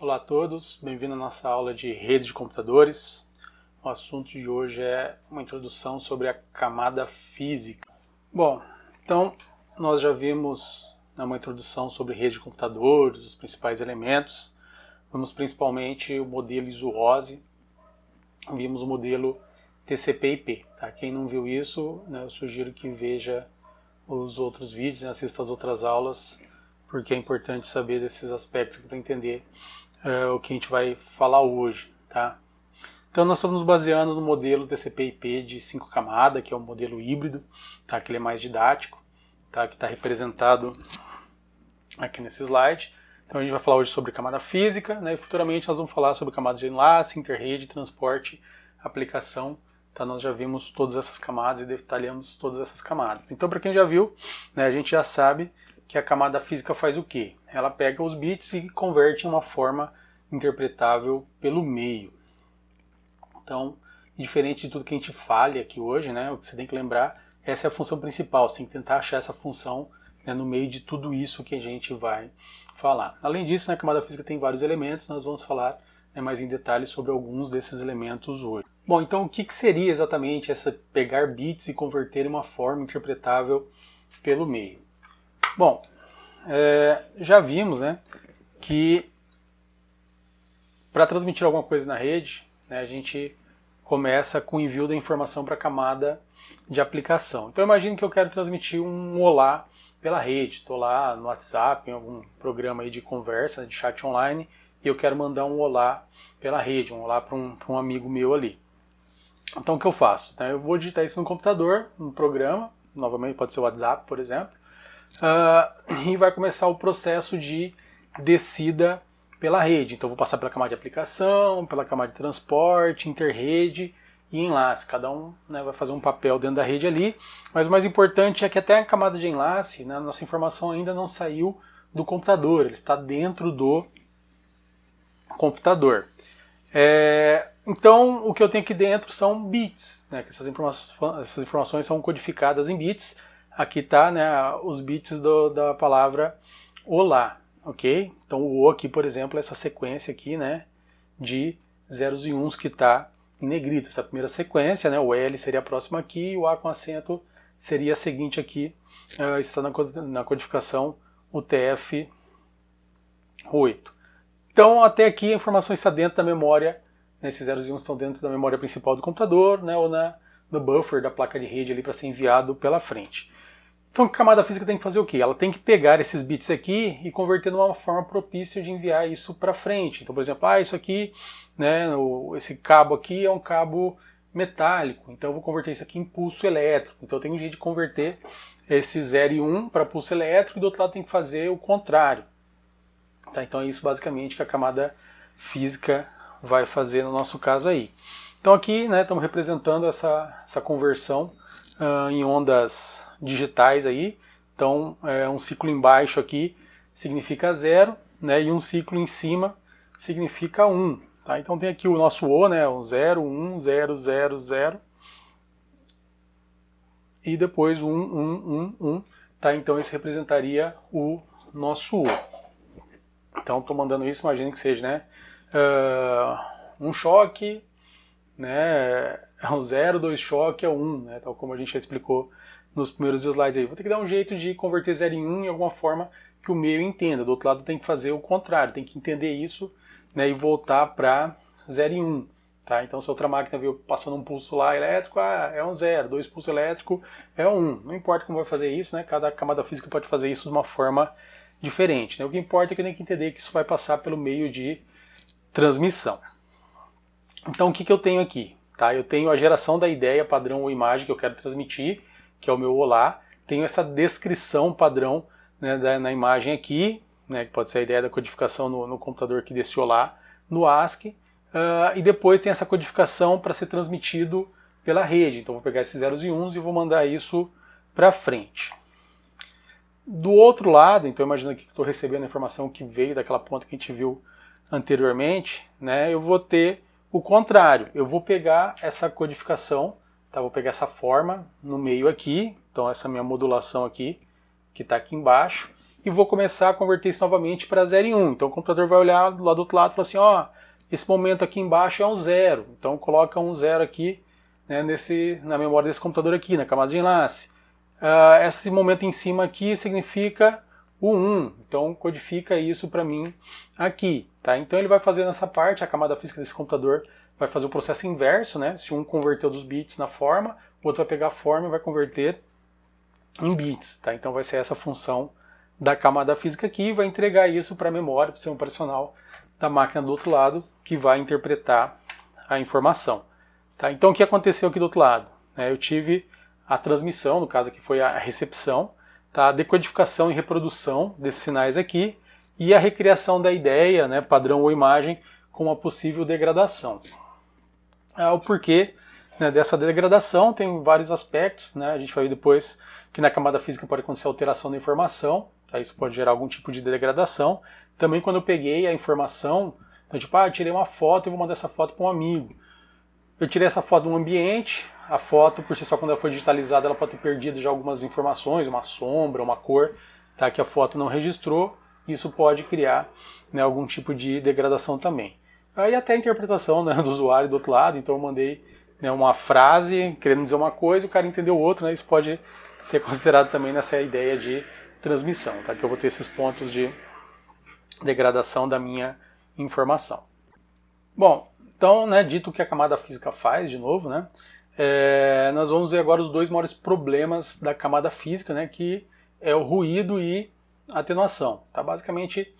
Olá a todos, bem-vindo à nossa aula de redes de computadores. O assunto de hoje é uma introdução sobre a camada física. Bom, então nós já vimos uma introdução sobre rede de computadores, os principais elementos. Vimos principalmente o modelo ISO-OSI, vimos o modelo TCP/IP. Tá? Quem não viu isso, eu sugiro que veja os outros vídeos, assista às outras aulas, porque é importante saber desses aspectos para entender o que a gente vai falar hoje, tá? Então nós estamos nos baseando no modelo TCP/IP de 5 camadas, que é um modelo híbrido, tá? Que ele é mais didático, tá? Que está representado aqui nesse slide. Então a gente vai falar hoje sobre camada física, né? E futuramente nós vamos falar sobre camadas de enlace, interrede, transporte, aplicação. Tá? Nós já vimos todas essas camadas e detalhamos todas essas camadas. Então para quem já viu, né, a gente já sabe que a camada física faz o quê? Ela pega os bits e converte em uma forma interpretável pelo meio. Então, diferente de tudo que a gente fale aqui hoje, né, o que você tem que lembrar, essa é a função principal. Você tem que tentar achar essa função, né, no meio de tudo isso que a gente vai falar. Além disso, a camada física tem vários elementos, nós vamos falar, né, mais em detalhes sobre alguns desses elementos hoje. Bom, então o que seria exatamente essa pegar bits e converter em uma forma interpretável pelo meio? Bom, já vimos, né, que para transmitir alguma coisa na rede, né, a gente começa com o envio da informação para a camada de aplicação. Então imagine que eu quero transmitir um olá pela rede. Estou lá no WhatsApp, em algum programa aí de conversa, de chat online, e eu quero mandar um olá pela rede, um olá para um amigo meu ali. Então o que eu faço? Eu vou digitar isso no computador, no programa, novamente pode ser o WhatsApp, por exemplo, e vai começar o processo de descida pela rede. Então eu vou passar pela camada de aplicação, pela camada de transporte, interrede e enlace. Cada um, né, vai fazer um papel dentro da rede ali, mas o mais importante é que até a camada de enlace, né, a nossa informação ainda não saiu do computador, ele está dentro do computador. Então o que eu tenho aqui dentro são bits, né, que essas informações são codificadas em bits. Aqui está, né, os bits da palavra olá, ok? Então o O aqui, por exemplo, é essa sequência aqui, né, de zeros e uns que está em negrito, essa primeira sequência, né, o L seria a próxima aqui e o A com acento seria a seguinte aqui, está na codificação UTF-8. Então até aqui a informação está dentro da memória, né, esses zeros e uns estão dentro da memória principal do computador, né, ou no buffer da placa de rede ali para ser enviado pela frente. Então a camada física tem que fazer o quê? Ela tem que pegar esses bits aqui e converter numa forma propícia de enviar isso para frente. Então, por exemplo, isso aqui, né, esse cabo aqui é um cabo metálico, então eu vou converter isso aqui em pulso elétrico. Então eu tenho um jeito de converter esse 0 e 1 para pulso elétrico e do outro lado tem que fazer o contrário. Tá? Então é isso basicamente que a camada física vai fazer no nosso caso aí. Então aqui, né, estamos representando essa conversão em ondas digitais aí. Então um ciclo embaixo aqui significa 0, né, e um ciclo em cima significa 1. Tá? Então tem aqui o nosso O, né, um 0, 1, 0, 0, 0. E depois 1, 1, 1, 1. Tá? Então esse representaria o nosso O. Então estou mandando isso, imagine que seja, né, um choque, né, é um 0, 2 choque é 1, né, tal como a gente já explicou nos primeiros slides aí. Vou ter que dar um jeito de converter 0 em 1 em alguma forma que o meio entenda. Do outro lado tem que fazer o contrário, tem que entender isso, né, e voltar para 0 em 1. Tá? Então se a outra máquina veio passando um pulso lá elétrico, é um 0, 2 pulsos elétricos é 1. Não importa como vai fazer isso, né, cada camada física pode fazer isso de uma forma diferente. Né? O que importa é que eu tenho que entender que isso vai passar pelo meio de transmissão. Então o que eu tenho aqui? Tá? Eu tenho a geração da ideia padrão ou imagem que eu quero transmitir, que é o meu olá. Tenho essa descrição padrão, né, na imagem aqui, né, que pode ser a ideia da codificação no computador aqui desse olá, no ASCII. E depois tem essa codificação para ser transmitido pela rede. Então vou pegar esses zeros e uns e vou mandar isso para frente. Do outro lado, então imagina que estou recebendo a informação que veio daquela ponta que a gente viu anteriormente, né, eu vou ter o contrário. Eu vou pegar essa codificação, tá, vou pegar essa forma no meio aqui, então essa minha modulação aqui, que está aqui embaixo, e vou começar a converter isso novamente para 0 e 1. Então o computador vai olhar lá do outro lado e falar assim, ó, esse momento aqui embaixo é um 0, então coloca um 0 aqui, né, na memória desse computador aqui, na camada de enlace. Esse momento em cima aqui significa o 1, então codifica isso para mim aqui. Tá? Então ele vai fazer nessa parte, a camada física desse computador vai fazer o processo inverso, né? Se um converteu dos bits na forma, o outro vai pegar a forma e vai converter em bits. Tá? Então vai ser essa função da camada física aqui e vai entregar isso para a memória, para o sistema operacional da máquina do outro lado, que vai interpretar a informação. Tá? Então o que aconteceu aqui do outro lado? Eu tive a transmissão, no caso aqui foi a recepção, tá? A decodificação e reprodução desses sinais aqui e a recriação da ideia, né, padrão ou imagem, com uma possível degradação. O porquê, né, dessa degradação tem vários aspectos, né? A gente vai ver depois que na camada física pode acontecer alteração da informação, tá? Isso pode gerar algum tipo de degradação. Também quando eu peguei a informação, então tipo, eu tirei uma foto e vou mandar essa foto para um amigo. Eu tirei essa foto de um ambiente, a foto por si só quando ela foi digitalizada ela pode ter perdido já algumas informações, uma sombra, uma cor, tá, que a foto não registrou, isso pode criar, né, algum tipo de degradação também. Aí até a interpretação, né, do usuário do outro lado, então eu mandei, né, uma frase querendo dizer uma coisa e o cara entendeu outra, né, isso pode ser considerado também nessa ideia de transmissão, tá, que eu vou ter esses pontos de degradação da minha informação. Bom, então, né, dito o que a camada física faz, de novo, né, nós vamos ver agora os dois maiores problemas da camada física, né, que é o ruído e a atenuação. Tá? Basicamente,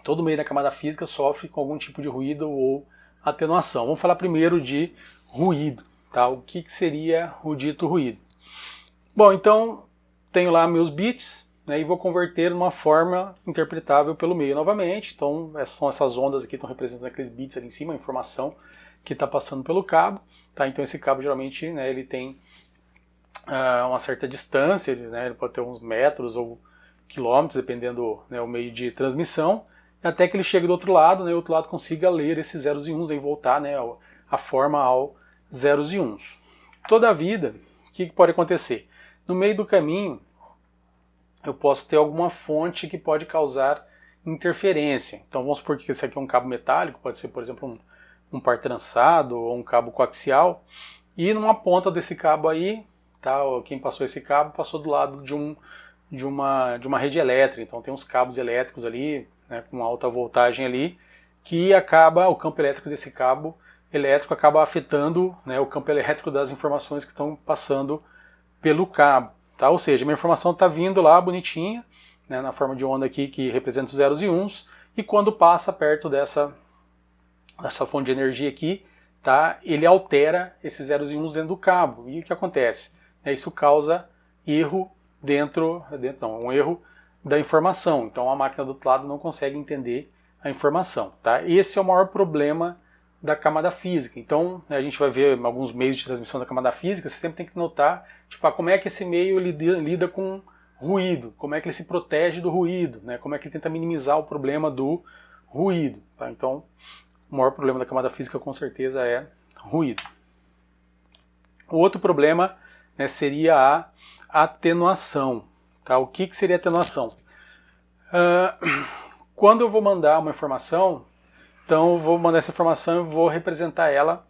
todo meio da camada física sofre com algum tipo de ruído ou atenuação. Vamos falar primeiro de ruído. Tá? O que seria o dito ruído? Bom, então, tenho lá meus bits, né, e vou converter numa forma interpretável pelo meio novamente. Então, são essas ondas aqui que estão representando aqueles bits ali em cima, a informação que está passando pelo cabo. Tá? Então, esse cabo geralmente, né, ele tem uma certa distância, né, ele pode ter uns metros ou quilômetros, dependendo, né, o meio de transmissão, até que ele chegue do outro lado, né, e o outro lado consiga ler esses zeros e uns e voltar, né, a forma ao zeros e uns. Toda a vida, o que pode acontecer? No meio do caminho, eu posso ter alguma fonte que pode causar interferência. Então vamos supor que esse aqui é um cabo metálico, pode ser, por exemplo, um par trançado ou um cabo coaxial, e numa ponta desse cabo aí, tá, quem passou esse cabo passou do lado de uma rede elétrica, então tem uns cabos elétricos ali, né, com alta voltagem ali, que o campo elétrico desse cabo elétrico acaba afetando, né, o campo elétrico das informações que estão passando pelo cabo. Tá? Ou seja, minha informação está vindo lá bonitinha, né, na forma de onda aqui que representa os zeros e uns, e quando passa perto dessa fonte de energia aqui, tá, ele altera esses zeros e uns dentro do cabo. E o que acontece? Isso causa erro um erro da informação. Então a máquina do outro lado não consegue entender a informação. Tá? Esse é o maior problema da camada física. Então a gente vai ver alguns meios de transmissão da camada física, você sempre tem que notar tipo, como é que esse meio lida com ruído, como é que ele se protege do ruído, né? Como é que ele tenta minimizar o problema do ruído. Tá? Então o maior problema da camada física com certeza é ruído. O outro problema, né, seria a atenuação. Tá? O que seria atenuação? Quando eu vou mandar uma informação, então eu vou mandar essa informação e vou representar ela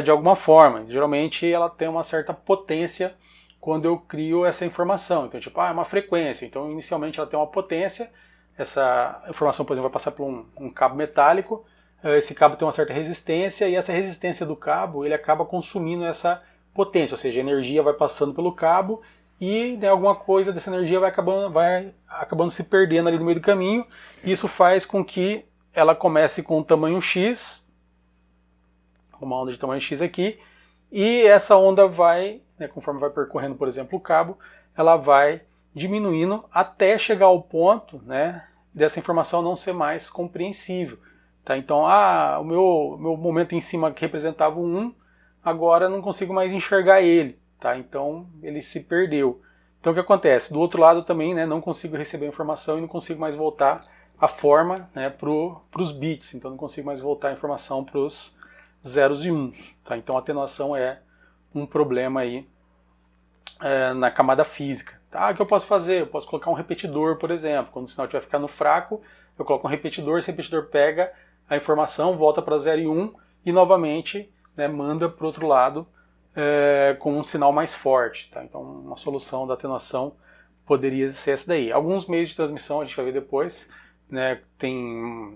de alguma forma. Geralmente ela tem uma certa potência quando eu crio essa informação. Então, tipo, é uma frequência. Então, inicialmente ela tem uma potência. Essa informação, por exemplo, vai passar por um cabo metálico. Esse cabo tem uma certa resistência e essa resistência do cabo ele acaba consumindo essa potência, ou seja, a energia vai passando pelo cabo e, né, alguma coisa dessa energia vai acabando se perdendo ali no meio do caminho. Isso faz com que ela comece com um tamanho X, uma onda de tamanho X aqui, e essa onda vai, né, conforme vai percorrendo, por exemplo, o cabo, ela vai diminuindo até chegar ao ponto, né, dessa informação não ser mais compreensível. Tá? Então, o meu momento em cima que representava um 1, agora eu não consigo mais enxergar ele. Tá? Então, ele se perdeu. Então, o que acontece? Do outro lado também, né, não consigo receber a informação e não consigo mais voltar a forma, né, para os bits. Então, não consigo mais voltar a informação para os zeros e uns. Tá? Então, a atenuação é um problema aí na camada física. Tá, o que eu posso fazer? Eu posso colocar um repetidor, por exemplo. Quando o sinal estiver ficando fraco, eu coloco um repetidor, esse repetidor pega a informação, volta para 0 e 1 e novamente, né, manda para o outro lado com um sinal mais forte. Tá? Então, uma solução da atenuação poderia ser essa daí. Alguns meios de transmissão, a gente vai ver depois, né,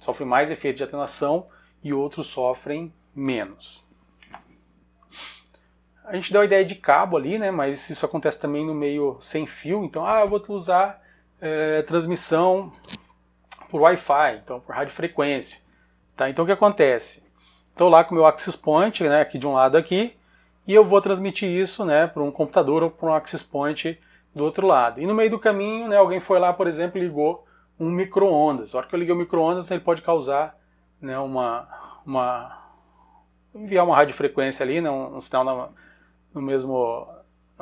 sofrem mais efeitos de atenuação e outros sofrem menos. A gente deu a ideia de cabo ali, né, mas isso acontece também no meio sem fio. Então, eu vou usar transmissão por Wi-Fi, então por radiofrequência. Tá? Então, o que acontece? Estou lá com o meu access point, né, aqui de um lado aqui, e eu vou transmitir isso, né, para um computador ou para um access point do outro lado. E no meio do caminho, né, alguém foi lá, por exemplo, e ligou um micro-ondas. A hora que eu liguei o micro-ondas, ele pode causar, né, enviar uma radiofrequência ali, né, um sinal na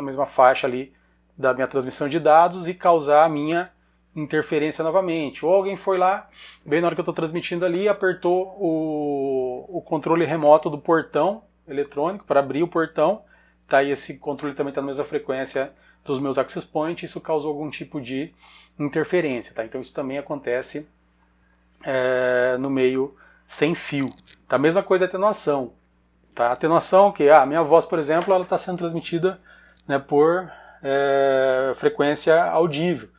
mesma faixa ali da minha transmissão de dados e causar a minha interferência novamente. Ou alguém foi lá, bem na hora que eu estou transmitindo ali, apertou o controle remoto do portão eletrônico para abrir o portão. Tá, e esse controle também está na mesma frequência dos meus access points, isso causou algum tipo de interferência. Tá? Então isso também acontece no meio sem fio. Tá? A mesma coisa da atenuação. Tá? Atenuação, que a minha voz, por exemplo, ela está sendo transmitida, né, por frequência audível.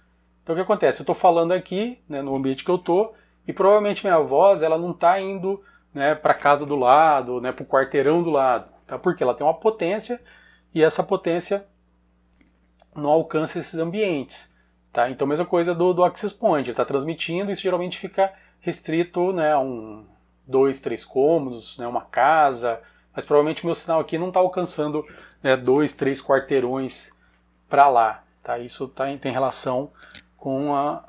Então o que acontece? Eu estou falando aqui, né, no ambiente que eu estou, e provavelmente minha voz ela não está indo, né, para a casa do lado, né, para o quarteirão do lado. Tá? Porque ela tem uma potência e essa potência não alcança esses ambientes. Tá? Então mesma coisa do access point, ele está transmitindo, isso geralmente fica restrito, né, a 2, 3 cômodos, né, uma casa, mas provavelmente o meu sinal aqui não está alcançando, né, 2, 3 quarteirões para lá. Tá? Isso tem relação com a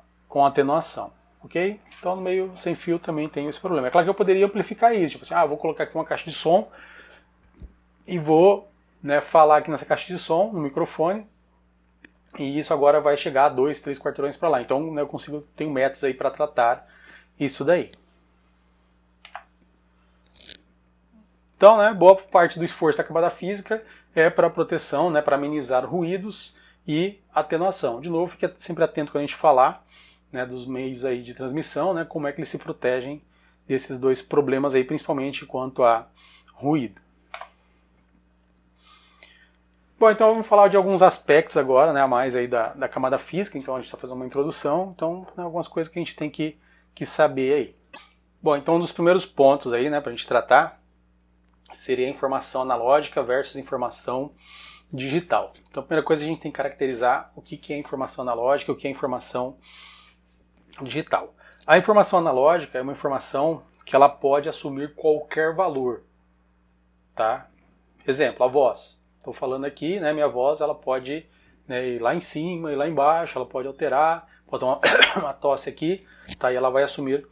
atenuação. Ok? Então no meio sem fio também tem esse problema. É claro que eu poderia amplificar isso, tipo assim, vou colocar aqui uma caixa de som e vou, né, falar aqui nessa caixa de som, no microfone, e isso agora vai chegar a 2, 3 quarteirões para lá. Então, né, tenho métodos aí para tratar isso daí. Então, né, boa parte do esforço da camada física é para proteção, né, para amenizar ruídos e atenuação. De novo, fique sempre atento quando a gente falar, né, dos meios aí de transmissão, né, como é que eles se protegem desses dois problemas aí, principalmente quanto a ruído. Bom, então vamos falar de alguns aspectos agora, né, a mais aí da camada física. Então a gente está fazendo uma introdução, então, né, algumas coisas que a gente tem que saber aí. Bom, então um dos primeiros pontos aí, né, para a gente tratar seria a informação analógica versus informação digital. Então a primeira coisa a gente tem que caracterizar o que é informação analógica e o que é informação digital. A informação analógica é uma informação que ela pode assumir qualquer valor. Tá? Exemplo, a voz. Estou falando aqui, né, minha voz ela pode, né, ir lá em cima, ir lá embaixo, ela pode alterar, pode dar uma tosse aqui, tá, e ela vai assumir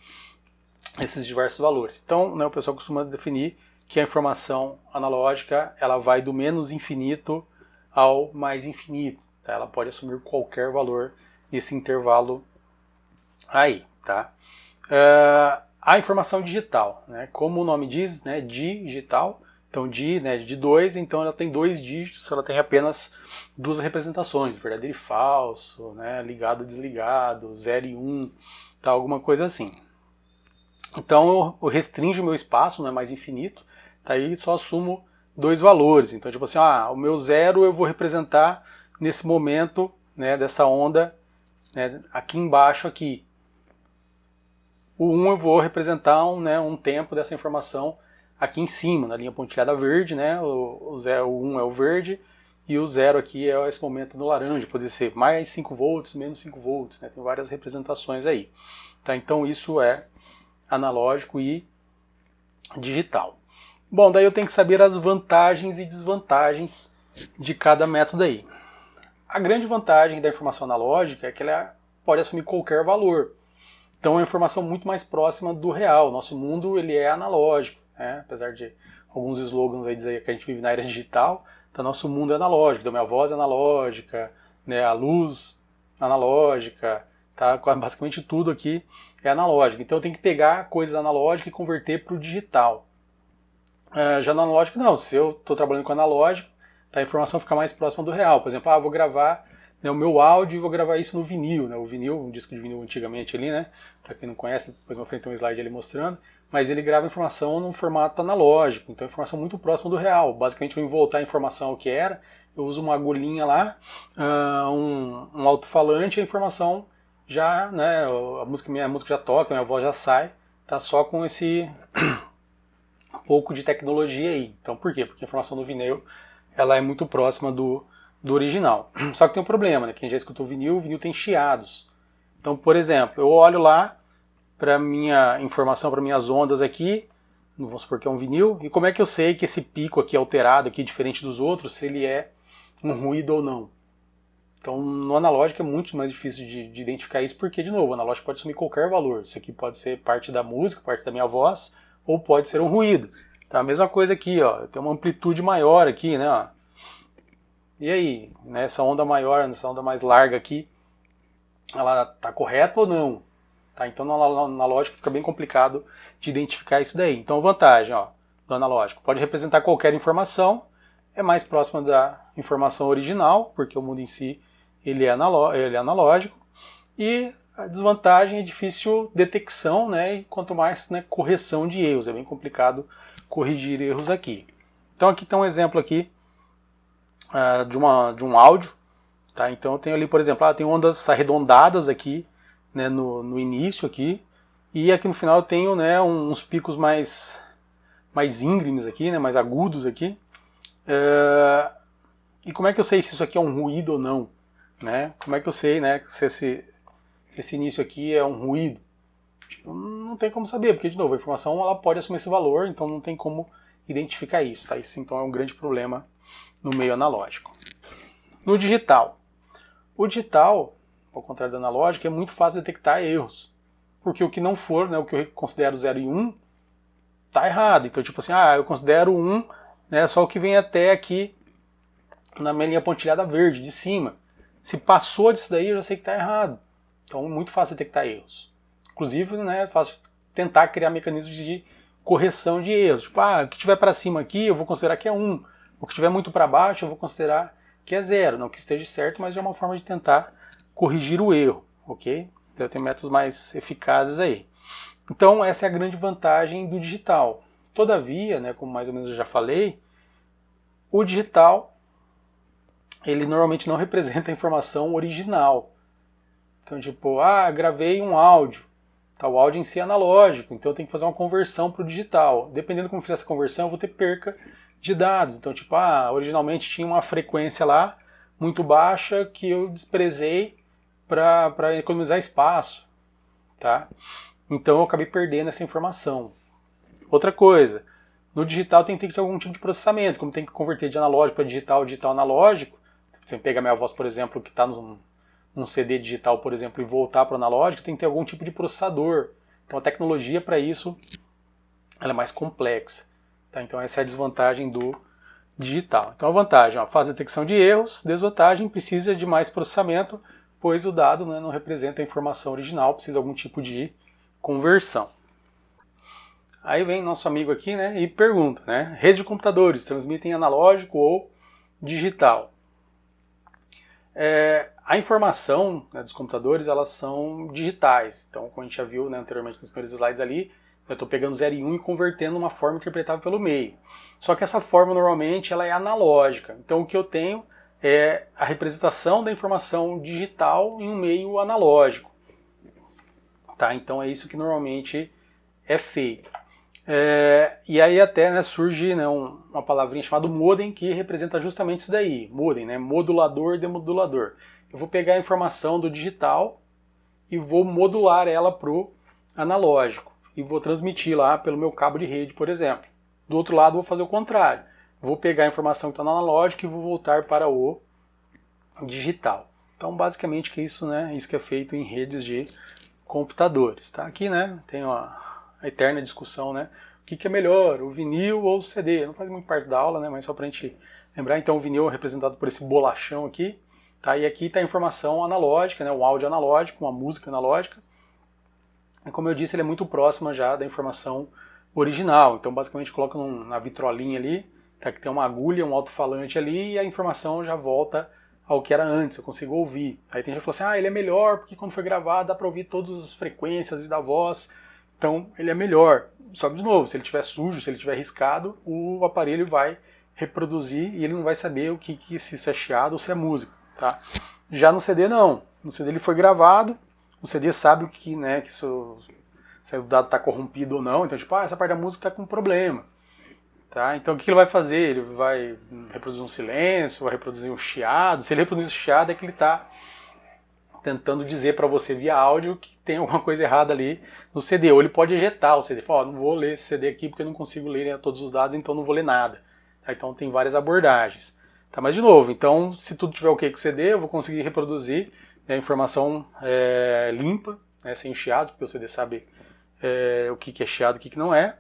esses diversos valores. Então, né, o pessoal costuma definir que a informação analógica ela vai do menos infinito ao mais infinito. Tá? Ela pode assumir qualquer valor nesse intervalo aí. Tá? A informação digital, né, como o nome diz, né, digital. Então, né, de 2, então ela tem 2 dígitos, ela tem apenas 2 representações, verdadeiro e falso, né, ligado e desligado, 0 e 1, tá, alguma coisa assim. Então eu restringo o meu espaço, não é mais infinito, tá, aí só assumo 2 valores. Então, tipo assim, o meu 0 eu vou representar nesse momento, né, dessa onda, né, aqui embaixo aqui. O 1 eu vou representar um tempo dessa informação aqui em cima, na linha pontilhada verde, né, o 1 é o verde, e o 0 aqui é esse momento no laranja, pode ser mais 5 volts, menos 5 volts, né, tem várias representações aí. Tá, então isso é analógico e digital. Bom, daí eu tenho que saber as vantagens e desvantagens de cada método aí. A grande vantagem da informação analógica é que ela pode assumir qualquer valor. Então é uma informação muito mais próxima do real. Nosso mundo ele é analógico. Apesar de alguns slogans aí dizer que a gente vive na era digital, então nosso mundo é analógico, então minha voz é analógica, né, a luz analógica, tá, basicamente tudo aqui é analógico. Então eu tenho que pegar coisas analógicas e converter para o digital. Já no analógico não, se eu estou trabalhando com analógico, tá, a informação fica mais próxima do real. Por exemplo, eu vou gravar né, o meu áudio e vou gravar isso no vinil, né? O vinil, um disco de vinil antigamente ali, né? Para quem não conhece, depois na frente tem um slide ali mostrando, mas ele grava informação num formato analógico, então informação muito próxima do real. Basicamente, para voltar a informação ao que era, eu uso uma agulhinha lá, um alto-falante, a informação já, né? Minha música já toca, minha voz já sai, tá só com esse pouco de tecnologia aí. Então, por quê? Porque a informação do vinil ela é muito próxima do original. Só que tem um problema, né? Quem já escutou o vinil tem chiados. Então, por exemplo, eu olho lá para minha informação, para minhas ondas aqui, vamos supor que é um vinil, e como é que eu sei que esse pico aqui alterado, aqui diferente dos outros, se ele é um ruído ou não? Então, no analógico é muito mais difícil de identificar isso, porque, de novo, o analógico pode assumir qualquer valor. Isso aqui pode ser parte da música, parte da minha voz, ou pode ser um ruído. Tá? A mesma coisa aqui, ó, eu tenho uma amplitude maior aqui, né? Ó. E aí, nessa onda maior, nessa onda mais larga aqui, ela está correta ou não? Tá? Então no analógico fica bem complicado de identificar isso daí. Então a vantagem do analógico, pode representar qualquer informação, é mais próxima da informação original, porque o mundo em si ele é analógico, e a desvantagem é difícil detecção, né? E quanto mais, né, correção de erros, é bem complicado corrigir erros aqui. Então aqui tem um exemplo aqui de um áudio. Tá? Então eu tenho ali, por exemplo, tem ondas arredondadas aqui, né, no início aqui, e aqui no final eu tenho, né, uns picos mais íngremes aqui, né, mais agudos aqui. E como é que eu sei se isso aqui é um ruído ou não? Né? Como é que eu sei, né, se esse início aqui é um ruído? Tipo, não tem como saber, porque, de novo, a informação ela pode assumir esse valor, então não tem como identificar isso. Tá? Isso então é um grande problema no meio analógico. No digital. O digital, ao contrário do analógico, é muito fácil detectar erros. Porque o que não for, né, o que eu considero 0 e 1, tá errado. Então, tipo assim, eu considero 1, né, só o que vem até aqui na minha linha pontilhada verde, de cima. Se passou disso daí, eu já sei que tá errado. Então, é muito fácil detectar erros. Inclusive, né, é fácil tentar criar mecanismos de correção de erros. Tipo, o que tiver para cima aqui, eu vou considerar que é 1. O que tiver muito para baixo, eu vou considerar que é 0. Não que esteja certo, mas é uma forma de tentar corrigir o erro, ok? Então tem métodos mais eficazes aí. Então essa é a grande vantagem do digital. Todavia, né, como mais ou menos eu já falei, o digital ele normalmente não representa a informação original. Então tipo, gravei um áudio. Tá, o áudio em si é analógico, então eu tenho que fazer uma conversão para o digital. Dependendo de como eu fizer essa conversão, eu vou ter perca de dados. Então, tipo, originalmente tinha uma frequência lá muito baixa que eu desprezei para economizar espaço, tá? Então eu acabei perdendo essa informação. Outra coisa, no digital tem que ter algum tipo de processamento, como tem que converter de analógico para digital, digital analógico. Você pega minha voz, por exemplo, que está num CD digital, por exemplo, e voltar para o analógico, tem que ter algum tipo de processador. Então a tecnologia para isso ela é mais complexa. Tá? Então essa é a desvantagem do digital. Então a vantagem, faz detecção de erros, desvantagem, precisa de mais processamento, pois o dado, né, não representa a informação original, precisa de algum tipo de conversão. Aí vem nosso amigo aqui, né, e pergunta, né, redes de computadores transmitem analógico ou digital? A informação, né, dos computadores, elas são digitais. Então, como a gente já viu, né, anteriormente nos primeiros slides ali, eu estou pegando 0 e 1 e convertendo uma forma interpretável pelo meio. Só que essa forma normalmente ela é analógica. Então o que eu tenho é a representação da informação digital em um meio analógico. Tá? Então é isso que normalmente é feito. E aí até, né, surge, né, uma palavrinha chamada modem que representa justamente isso daí. Modem, né, modulador e demodulador. Eu vou pegar a informação do digital e vou modular ela para o analógico. E vou transmitir lá pelo meu cabo de rede, por exemplo. Do outro lado, vou fazer o contrário. Vou pegar a informação que está no analógico e vou voltar para o digital. Então, basicamente, isso, né, isso que é feito em redes de computadores. Tá? Aqui, né, tem a eterna discussão, né, o que é melhor, o vinil ou o CD. Não faz muito parte da aula, né, mas só para a gente lembrar. Então, o vinil é representado por esse bolachão aqui. Tá? E aqui está a informação analógica, né, o áudio analógico, uma música analógica. Como eu disse, ele é muito próximo já da informação original. Então, basicamente, coloca na vitrolinha ali, tá, que tem uma agulha, um alto-falante ali, e a informação já volta ao que era antes, eu consigo ouvir. Aí tem gente que fala assim, ele é melhor porque quando foi gravado dá para ouvir todas as frequências da voz, então ele é melhor. Só que, de novo, se ele estiver sujo, se ele estiver riscado, o aparelho vai reproduzir e ele não vai saber se isso é chiado ou se é música. Tá? Já no CD não, no CD ele foi gravado, o CD sabe que se o dado está corrompido ou não, então tipo, essa parte da música está com problema. Tá? Então o que ele vai fazer? Ele vai reproduzir um silêncio, vai reproduzir um chiado. Se ele reproduzir chiado é que ele está tentando dizer para você via áudio que tem alguma coisa errada ali no CD. Ou ele pode ejetar o CD. Fala, não vou ler esse CD aqui porque eu não consigo ler todos os dados, então não vou ler nada. Tá? Então tem várias abordagens. Tá? Mas de novo, então se tudo tiver ok com o CD, eu vou conseguir reproduzir a informação limpa, sem chiado, porque o CD sabe o que é chiado e o que não é.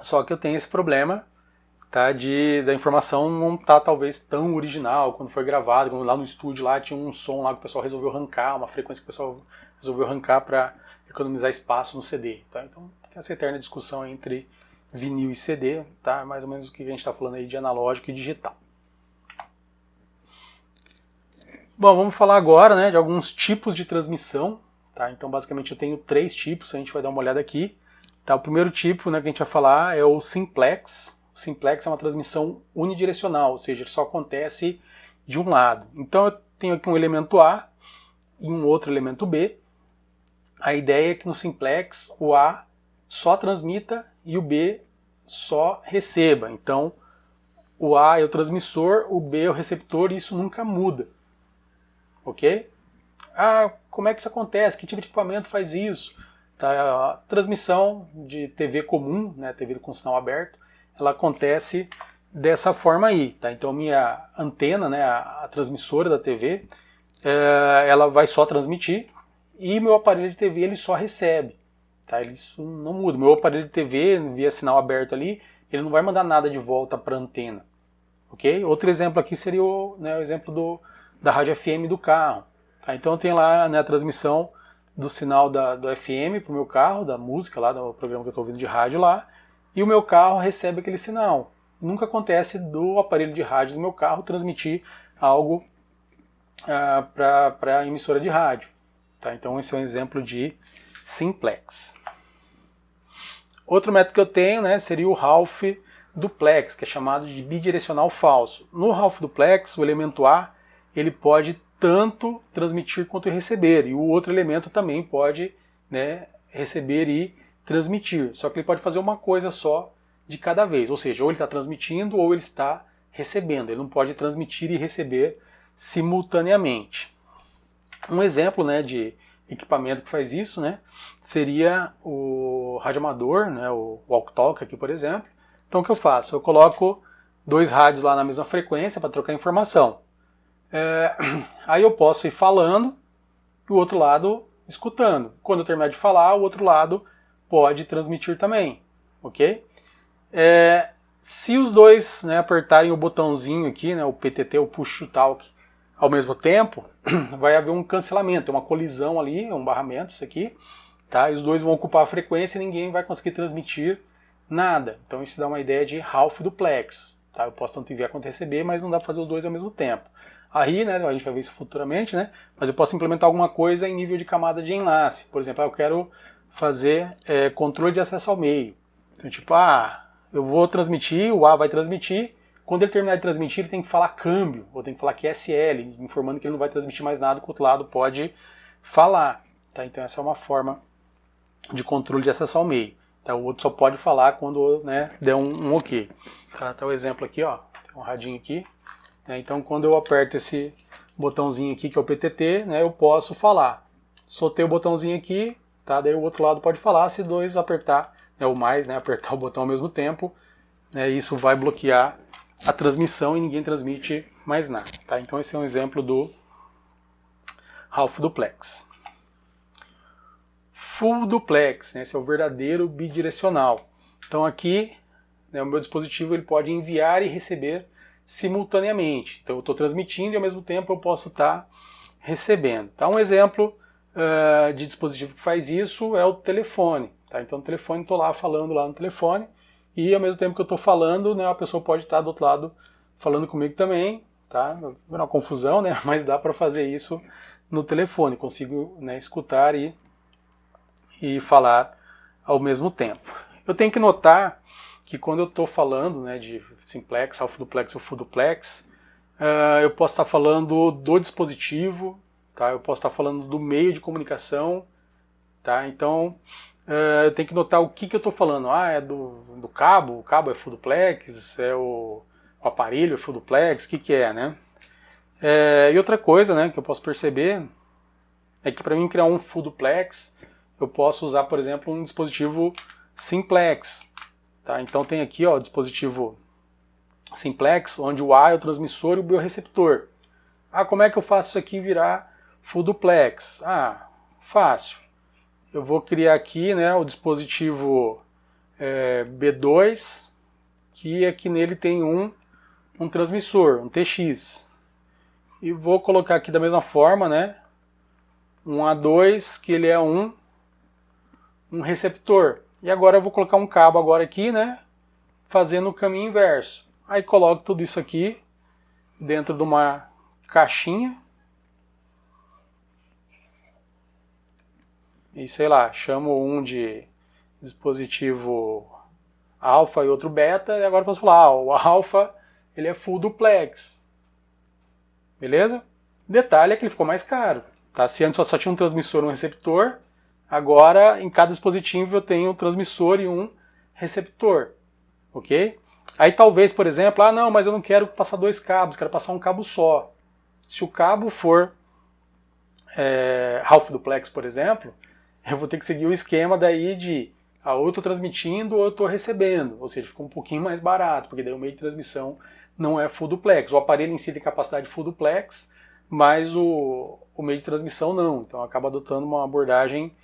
Só que eu tenho esse problema, tá, da informação não estar talvez tão original quando foi gravado, quando lá no estúdio lá tinha um som lá que o pessoal resolveu arrancar, uma frequência que o pessoal resolveu arrancar para economizar espaço no CD. Tá? Então tem essa eterna discussão entre vinil e CD, tá? Mais ou menos o que a gente está falando aí de analógico e digital. Bom, vamos falar agora de alguns tipos de transmissão. Tá? Então basicamente eu tenho 3 tipos, a gente vai dar uma olhada aqui. Tá, o primeiro tipo que a gente vai falar é o simplex. O simplex é uma transmissão unidirecional, ou seja, ele só acontece de um lado. Então eu tenho aqui um elemento A e um outro elemento B. A ideia é que no simplex o A só transmita e o B só receba. Então o A é o transmissor, o B é o receptor e isso nunca muda. Ok? Como é que isso acontece? Que tipo de equipamento faz isso? Tá, a transmissão de TV comum, TV com sinal aberto, ela acontece dessa forma aí. Tá? Então minha antena, a transmissora da TV, ela vai só transmitir e meu aparelho de TV ele só recebe. Tá? Isso não muda. Meu aparelho de TV, via sinal aberto ali, ele não vai mandar nada de volta para a antena. Okay? Outro exemplo aqui seria o exemplo da rádio FM do carro. Tá? Então eu tenho lá a transmissão do sinal do FM para o meu carro, da música lá, do programa que eu estou ouvindo de rádio lá, e o meu carro recebe aquele sinal. Nunca acontece do aparelho de rádio do meu carro transmitir algo para a emissora de rádio. Tá? Então esse é um exemplo de simplex. Outro método que eu tenho seria o Ralph duplex, que é chamado de bidirecional falso. No Ralph duplex, o elemento A ele pode tanto transmitir quanto receber, e o outro elemento também pode receber e transmitir, só que ele pode fazer uma coisa só de cada vez, ou seja, ou ele está transmitindo ou ele está recebendo, ele não pode transmitir e receber simultaneamente. Um exemplo de equipamento que faz isso seria o radioamador, o walk-talk aqui, por exemplo. Então o que eu faço? Eu coloco 2 rádios lá na mesma frequência para trocar informação. Aí eu posso ir falando e o outro lado escutando. Quando eu terminar de falar, o outro lado pode transmitir também, ok? Se os dois apertarem o botãozinho aqui, o PTT, o Push to Talk, ao mesmo tempo, vai haver um cancelamento, uma colisão ali, um barramento, isso aqui, tá? E os dois vão ocupar a frequência e ninguém vai conseguir transmitir nada. Então isso dá uma ideia de Ralph duplex, tá? Eu posso tanto enviar quanto receber, mas não dá para fazer os dois ao mesmo tempo. Aí, a gente vai ver isso futuramente, mas eu posso implementar alguma coisa em nível de camada de enlace. Por exemplo, eu quero fazer controle de acesso ao meio. Então, tipo, eu vou transmitir, o A vai transmitir, quando ele terminar de transmitir, ele tem que falar câmbio, ou tem que falar QSL, informando que ele não vai transmitir mais nada, que o outro lado pode falar. Tá? Então essa é uma forma de controle de acesso ao meio. Tá? O outro só pode falar quando der um OK. Tá o exemplo aqui, ó. Tem um radinho aqui. Então quando eu aperto esse botãozinho aqui, que é o PTT, eu posso falar. Soltei o botãozinho aqui, tá? Daí o outro lado pode falar, se dois apertar, ou mais, apertar o botão ao mesmo tempo, isso vai bloquear a transmissão e ninguém transmite mais nada. Tá? Então esse é um exemplo do Ralph duplex. Full duplex, esse é o verdadeiro bidirecional. Então aqui, o meu dispositivo ele pode enviar e receber simultaneamente. Então eu estou transmitindo e ao mesmo tempo eu posso estar recebendo. Tá? Um exemplo de dispositivo que faz isso é o telefone. Tá? Então o telefone, estou lá falando lá no telefone e ao mesmo tempo que eu estou falando, a pessoa pode estar do outro lado falando comigo também. tá? É uma confusão, né? Mas dá para fazer isso no telefone, consigo, né, escutar e falar ao mesmo tempo. Eu tenho que notar que quando eu estou falando, né, de simplex, half duplex ou full duplex, eu posso estar falando do dispositivo, tá? Eu posso estar falando do meio de comunicação, tá? Então eu tenho que notar o que eu estou falando. É do cabo, o cabo é full duplex, é o aparelho é full duplex, o que é, né? E outra coisa, né, que eu posso perceber é que para mim criar um full duplex, eu posso usar, por exemplo, um dispositivo simplex. Tá? Então tem aqui o dispositivo simplex, onde o A é o transmissor e o B é o receptor. Como é que eu faço isso aqui virar full duplex? Fácil. Eu vou criar aqui, né, o dispositivo B2, que aqui nele tem um transmissor, um TX. E vou colocar aqui da mesma forma, né, um A2, que ele é um receptor. E agora eu vou colocar um cabo agora aqui, né, fazendo o caminho inverso. Aí coloco tudo isso aqui dentro de uma caixinha. E sei lá, chamo um de dispositivo alfa e outro beta, e agora eu posso falar, o alfa ele é full duplex. Beleza? Detalhe é que ele ficou mais caro. Tá? Se antes só tinha um transmissor e um receptor, agora em cada dispositivo eu tenho um transmissor e um receptor. Ok? Aí talvez, por exemplo, não, mas eu não quero passar dois cabos, quero passar um cabo só. Se o cabo for half duplex, por exemplo, eu vou ter que seguir o esquema daí de ou eu estou transmitindo ou eu estou recebendo, ou seja, fica um pouquinho mais barato, porque daí o meio de transmissão não é full duplex. O aparelho em si tem capacidade full duplex, mas o meio de transmissão não, então acaba adotando uma abordagem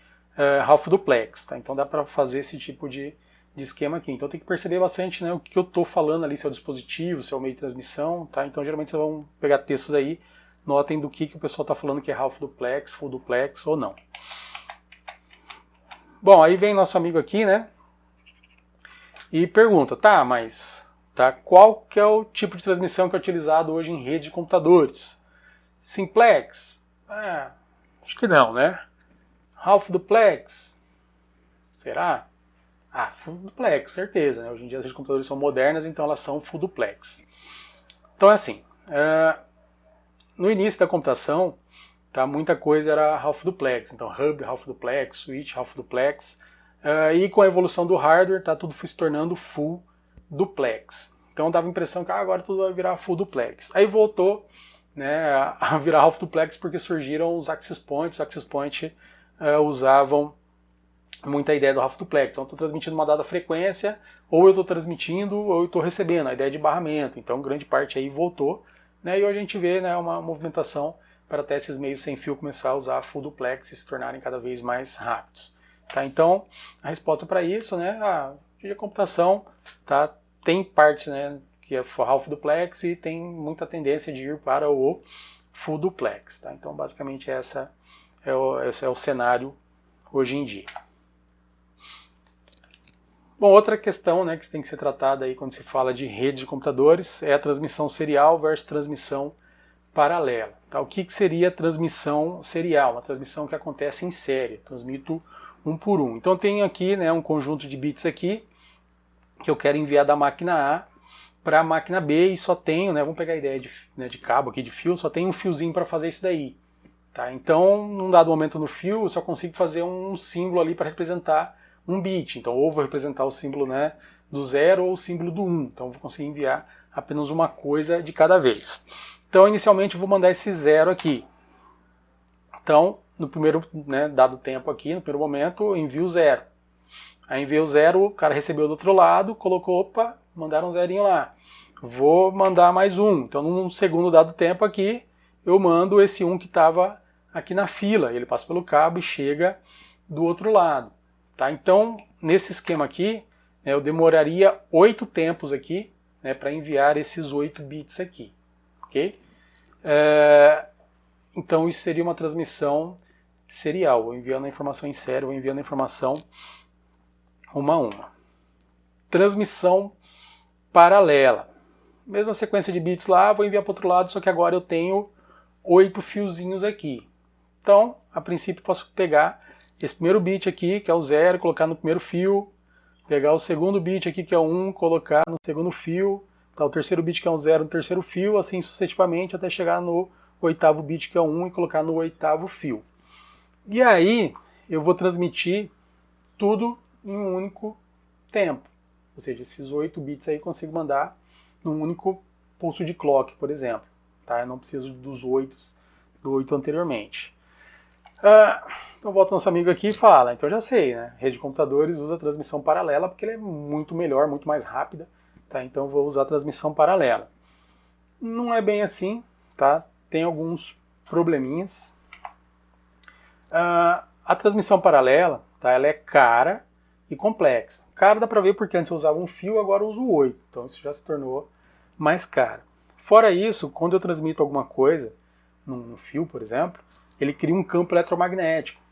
half duplex. Tá? Então dá para fazer esse tipo de esquema aqui. Então tem que perceber bastante, né, o que eu estou falando ali, se é o dispositivo, se é o meio de transmissão. Tá? Então geralmente vocês vão pegar textos aí, notem do que o pessoal está falando que é half duplex, full duplex ou não. Bom, aí vem nosso amigo aqui, né, e pergunta, mas qual que é o tipo de transmissão que é utilizado hoje em rede de computadores? Simplex? Acho que não, né? Half duplex? Será? Full duplex, certeza, né? Hoje em dia as redes de computadores são modernas, então elas são full duplex. Então é assim, no início da computação, muita coisa era half duplex, então hub half duplex, switch half duplex, e com a evolução do hardware, tudo foi se tornando full duplex. Então dava a impressão que agora tudo vai virar full duplex. Aí voltou, né, a virar half duplex porque surgiram os access points. Os access points usavam muita ideia do half duplex. Então eu estou transmitindo uma dada frequência, ou eu estou transmitindo ou eu estou recebendo, a ideia de barramento. Então grande parte aí voltou, né, e hoje a gente vê, né, uma movimentação para até esses meios sem fio começar a usar full duplex e se tornarem cada vez mais rápidos. Então, a resposta para isso, né, a computação tem parte, né, que é half duplex e tem muita tendência de ir para o full duplex. Então, basicamente, esse é o cenário hoje em dia. Bom, outra questão, né, que tem que ser tratada aí quando se fala de rede de computadores é a transmissão serial versus transmissão paralela. O que seria transmissão serial? Uma transmissão que acontece em série. transmito um por um. Então eu tenho aqui, né, um conjunto de bits aqui que eu quero enviar da máquina A para a máquina B e só tenho, né, vamos pegar a ideia de cabo aqui, de fio, só tenho um fiozinho para fazer isso daí. Então, num dado momento no fio, eu só consigo fazer um símbolo ali para representar um bit. Então, ou vou representar o símbolo, né, do 0 ou o símbolo do 1. Então, eu vou conseguir enviar apenas uma coisa de cada vez. Então, inicialmente, eu vou mandar esse 0 aqui. Então, no primeiro, né, dado tempo aqui, no primeiro momento, eu envio 0. Aí enviei o 0, o cara recebeu do outro lado, colocou, opa, mandaram um zerinho lá. Vou mandar mais 1. Então, num segundo dado tempo aqui, eu mando esse 1 que estava aqui na fila. Ele passa pelo cabo e chega do outro lado. Então, nesse esquema aqui, né, eu demoraria 8 tempos aqui, né, para enviar esses 8 bits aqui. Ok? Então, isso seria uma transmissão serial. Eu enviando a informação em série, eu enviando a informação uma a uma. Transmissão paralela. mesma sequência de bits lá, vou enviar para o outro lado, só que agora eu tenho 8 fiozinhos aqui. Então, a princípio, posso pegar esse primeiro bit aqui, que é o 0, colocar no primeiro fio, pegar o segundo bit aqui, que é o 1, colocar no segundo fio, tá, o terceiro bit, que é um 0, no terceiro fio, assim sucessivamente, até chegar no oitavo bit, que é o 1, e colocar no oitavo fio. E aí, eu vou transmitir tudo em um único tempo. Ou seja, esses 8 bits aí eu consigo mandar num único pulso de clock, por exemplo. Tá? Eu não preciso dos 8 anteriormente. Então volta nosso amigo aqui e fala, então já sei, né? Rede de computadores usa transmissão paralela porque ele é muito melhor, muito mais rápida, tá? Então eu vou usar transmissão paralela. Não é bem assim, tá? Tem alguns probleminhas. A transmissão paralela, tá? Ela é cara e complexa. Cara dá pra ver porque antes eu usava um fio, agora eu uso 8, então isso já se tornou mais caro. Fora isso, quando eu transmito alguma coisa num fio, por exemplo, ele cria um campo eletromagnético.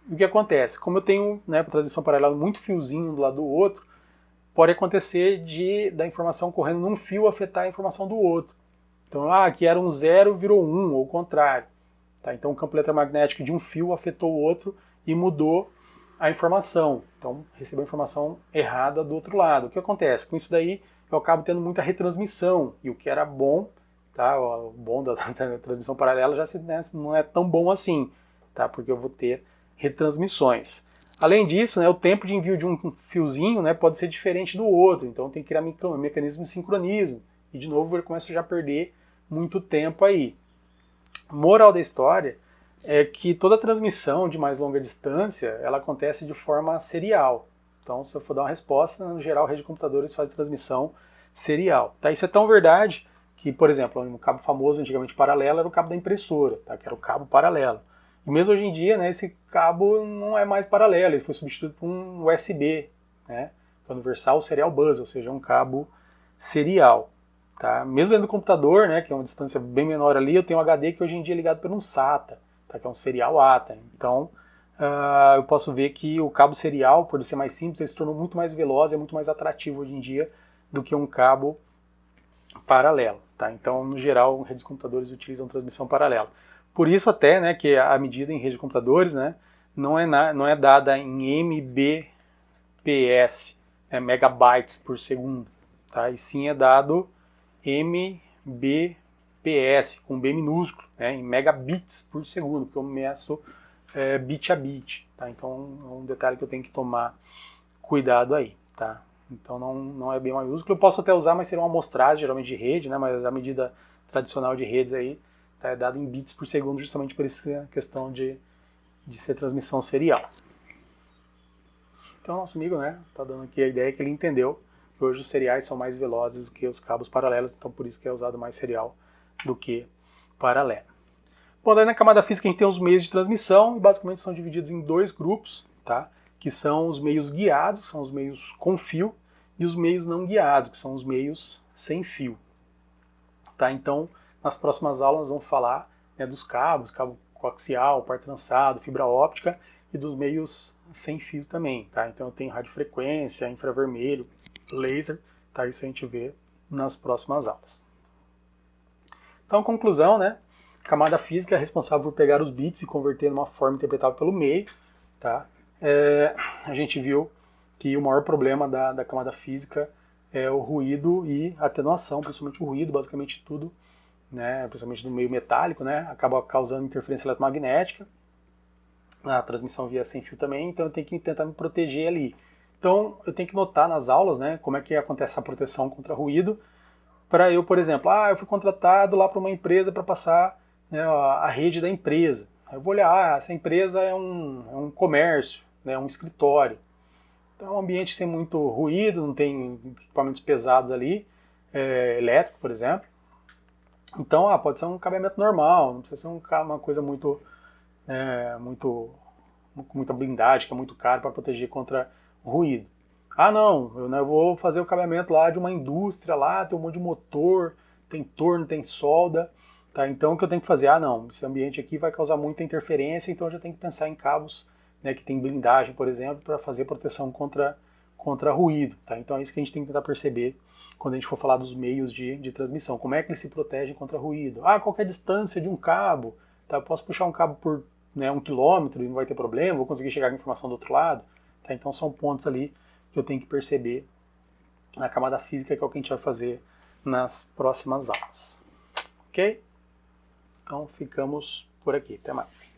E o que acontece? Como eu tenho, né, transmissão paralela, muito fiozinho do lado do outro, pode acontecer da informação correndo num fio afetar a informação do outro. Então, aqui era um 0, virou 1, ou o contrário. Tá? Então, o campo eletromagnético de um fio afetou o outro e mudou a informação. Então, recebeu a informação errada do outro lado. O que acontece? Com isso daí, eu acabo tendo muita retransmissão. E o que era bom, tá? O bom da transmissão paralela já não é tão bom assim, tá? Porque eu vou ter retransmissões. Além disso, né, o tempo de envio de um fiozinho, né, pode ser diferente do outro, então tem que criar um mecanismo de sincronismo. E de novo eu começo já a perder muito tempo aí. Moral da história é que toda transmissão de mais longa distância, ela acontece de forma serial. Então, se eu for dar uma resposta, no geral, a rede de computadores faz transmissão serial. Tá? Isso é tão verdade que, por exemplo, um cabo famoso antigamente paralelo era o cabo da impressora, tá? Que era o cabo paralelo. E mesmo hoje em dia, né, esse cabo não é mais paralelo, ele foi substituído por um USB, né, Universal Serial Bus, ou seja, um cabo serial. Tá? Mesmo dentro do computador, né, que é uma distância bem menor ali, eu tenho um HD que hoje em dia é ligado por um SATA, tá, que é um serial ATA. Então, eu posso ver que o cabo serial, por ser mais simples, ele se tornou muito mais veloz e é muito mais atrativo hoje em dia do que um cabo paralelo. Tá? Então, no geral, redes de computadores utilizam transmissão paralela. Por isso até, né, que a medida em rede de computadores, né, não é dada em mbps, né, megabytes por segundo, tá? E sim é dado mbps, com B minúsculo, né, em megabits por segundo, porque eu meço bit a bit. Tá? Então é um detalhe que eu tenho que tomar cuidado aí. Tá? Então não é bem maiúsculo. Eu posso até usar, mas seria uma amostragem, geralmente de rede, né, mas a medida tradicional de redes aí é dado em bits por segundo, justamente por essa questão de ser transmissão serial. Então, nosso amigo, né, tá dando aqui a ideia que ele entendeu que hoje os seriais são mais velozes do que os cabos paralelos, então por isso que é usado mais serial do que paralelo. Bom, daí na camada física a gente tem os meios de transmissão, e basicamente são divididos em dois grupos, tá, que são os meios guiados, são os meios com fio, e os meios não guiados, que são os meios sem fio. Tá? Então, nas próximas aulas vamos falar, né, dos cabos, cabo coaxial, par trançado, fibra óptica e dos meios sem fio também. Tá? Então eu tenho radiofrequência, infravermelho, laser, tá? Isso a gente vê nas próximas aulas. Então, conclusão, né? A camada física é responsável por pegar os bits e converter numa forma interpretável pelo meio. Tá? A gente viu que o maior problema da camada física é o ruído e a atenuação, principalmente o ruído, basicamente tudo, né, principalmente no meio metálico, né, acaba causando interferência eletromagnética, a transmissão via sem fio também, então eu tenho que tentar me proteger ali. Então eu tenho que notar nas aulas, né, como é que acontece essa proteção contra ruído, para eu, por exemplo, eu fui contratado lá para uma empresa para passar, né, a rede da empresa. Eu vou olhar, essa empresa é um comércio, né, um escritório. Então é um ambiente sem muito ruído, não tem equipamentos pesados ali, elétrico, por exemplo. Então, pode ser um cabeamento normal, não precisa ser uma coisa com muita blindagem, que é muito caro para proteger contra ruído. Não, eu vou fazer o cabeamento lá de uma indústria, lá tem um monte de motor, tem torno, tem solda. Tá? Então, o que eu tenho que fazer? Não, esse ambiente aqui vai causar muita interferência, então eu já tenho que pensar em cabos, né, que tem blindagem, por exemplo, para fazer proteção contra ruído. Tá? Então, é isso que a gente tem que tentar perceber quando a gente for falar dos meios de transmissão. Como é que eles se protegem contra ruído? Qual que é a distância de um cabo? Tá, eu posso puxar um cabo por 1 quilômetro e não vai ter problema, vou conseguir chegar com a informação do outro lado. Tá, então são pontos ali que eu tenho que perceber na camada física, que é o que a gente vai fazer nas próximas aulas. Ok? Então ficamos por aqui. Até mais.